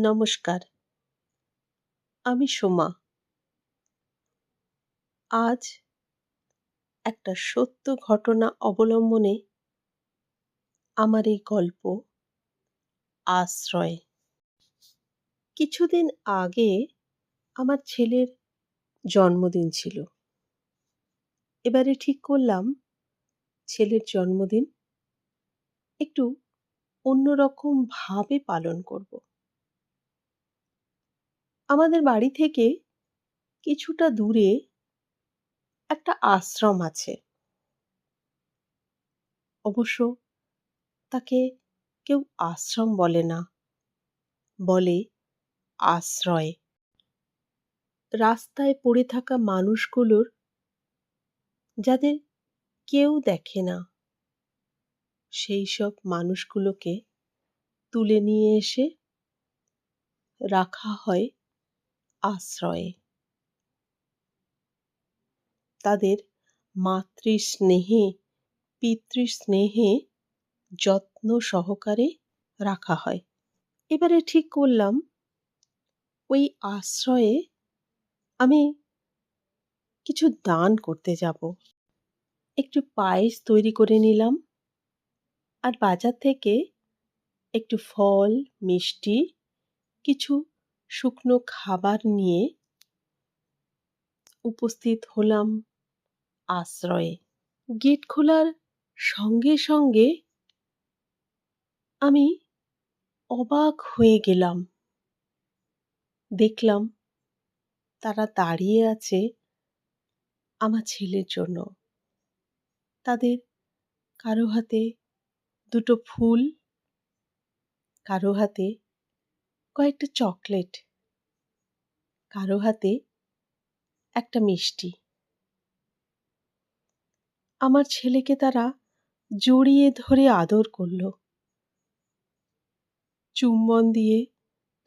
নমস্কার, আমি সোমা। আজ একটা সত্য ঘটনা অবলম্বনে আমার এই গল্প আশ্রয়। কিছুদিন আগে আমার ছেলের জন্মদিন ছিল। এবারে ঠিক করলাম ছেলের জন্মদিন একটু অন্যরকম ভাবে পালন করব। আমাদের বাড়ি থেকে কিছুটা দূরে একটা আশ্রম আছে। অবশ্য তাকে কেউ আশ্রম বলে না, বলে আশ্রয়। রাস্তায় পড়ে থাকা মানুষগুলোর, যাদের কেউ দেখে না, সেই সব মানুষগুলোকে তুলে নিয়ে এসে রাখা হয় আশ্রয়ে। তাদের মাতৃস্নেহে, পিতৃস্নেহে যত্ন সহকারে রাখা হয়। এবারে ঠিক করলাম ওই আশ্রয়ে আমি কিছু দান করতে যাব। একটু পায়েস তৈরি করে নিলাম, আর বাজার থেকে একটু ফল, মিষ্টি, কিছু শুকনো খাবার নিয়ে উপস্থিত হলাম আশ্রয়ে। গেট খোলার সঙ্গে সঙ্গে আমি অবাক হয়ে গেলাম। দেখলাম তারা দাঁড়িয়ে আছে আমার ছেলের জন্য। তাদের কারো হাতে দুটো ফুল, কারো হাতে কয়েকটা চকলেট, কারো হাতে একটা মিষ্টি। আমার ছেলেকে তারা জড়িয়ে ধরে আদর করল, চুম্বন দিয়ে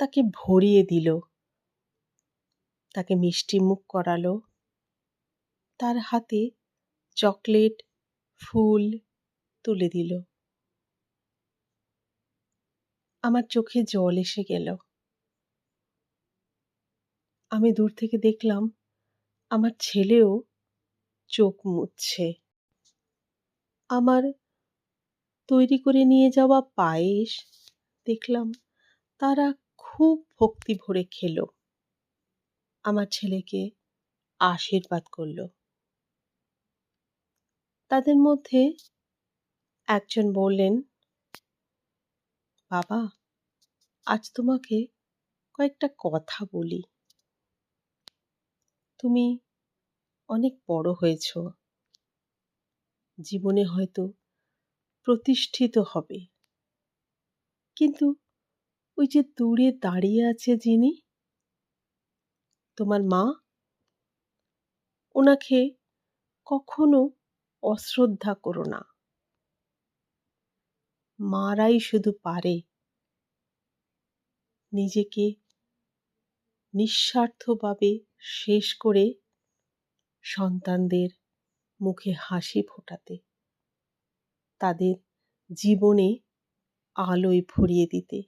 তাকে ভরিয়ে দিল, তাকে মিষ্টি মুখ করালো, তার হাতে চকলেট, ফুল তুলে দিল। আমার চোখে জল এসে গেল। আমি দূর থেকে দেখলাম আমার ছেলেও চোখ মুছছে। আমার তৈরি করে নিয়ে যাওয়া পায়েস দেখলাম তারা খুব ভক্তি ভরে খেলো। আমার ছেলেকে আশীর্বাদ করল। তাদের মধ্যে একজন বললেন, বাবা, আজ তোমাকে কয়েকটা কথা বলি। তুমি অনেক বড় হয়েছ, জীবনে হয়তো প্রতিষ্ঠিত হবে, কিন্তু ওই যে দূরে দাঁড়িয়ে আছে যিনি, তোমার মা, ওনাকে কখনো অশ্রদ্ধা করো না। মারাই শুধু পারে নিজেকে নিঃস্বার্থভাবে শেষ করে সন্তানদের মুখে হাসি ফোটাতে, তাদের জীবনে আলোয় ভরিয়ে দিতে।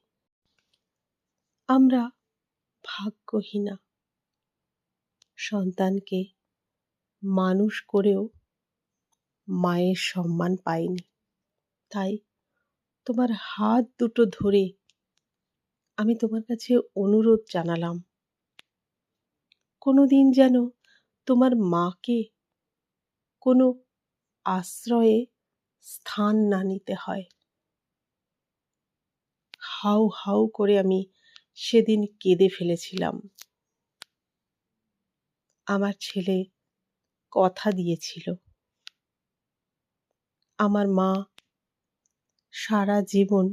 আমরা ভাগ্যহীনা, সন্তানকে মানুষ করেও মায়ের সম্মান পাইনি। তাই তোমার হাত দুটো ধরে আমি তোমার কাছে অনুরোধ জানালাম, কোনোদিন যেন তোমার মাকে কোনো আশ্রয়ে স্থান না নিতে হয়। হাউ হাউ করে আমি সেদিন কেঁদে ফেলেছিলাম। আমার ছেলে কথা দিয়েছিল, আমার মা সারা জীবন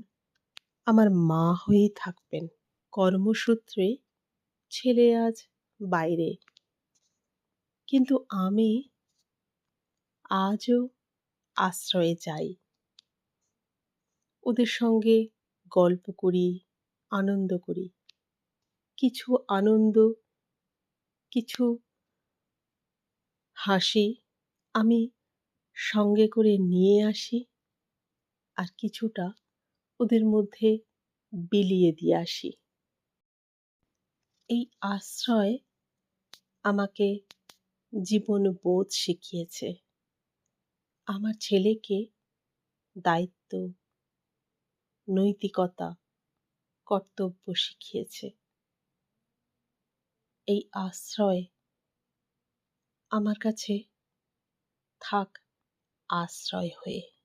আমার মা হয়েই থাকবেন। কর্মসূত্রে ছেলে আজ বাইরে, কিন্তু আমি আজও আশ্রয়ে যাই। ওদের সঙ্গে গল্প করি, আনন্দ করি। কিছু আনন্দ, কিছু হাসি আমি সঙ্গে করে নিয়ে আসি, আর কিছুটা ওদের মধ্যে বিলিয়ে দিয়ে আসি। এই আশ্রয় আমাকে জীবনবোধ শিখিয়েছে। আমার ছেলেকে দায়িত্ব, নৈতিকতা, কর্তব্য শিখিয়েছে। এই আশ্রয় আমার কাছে থাক আশ্রয় হয়ে।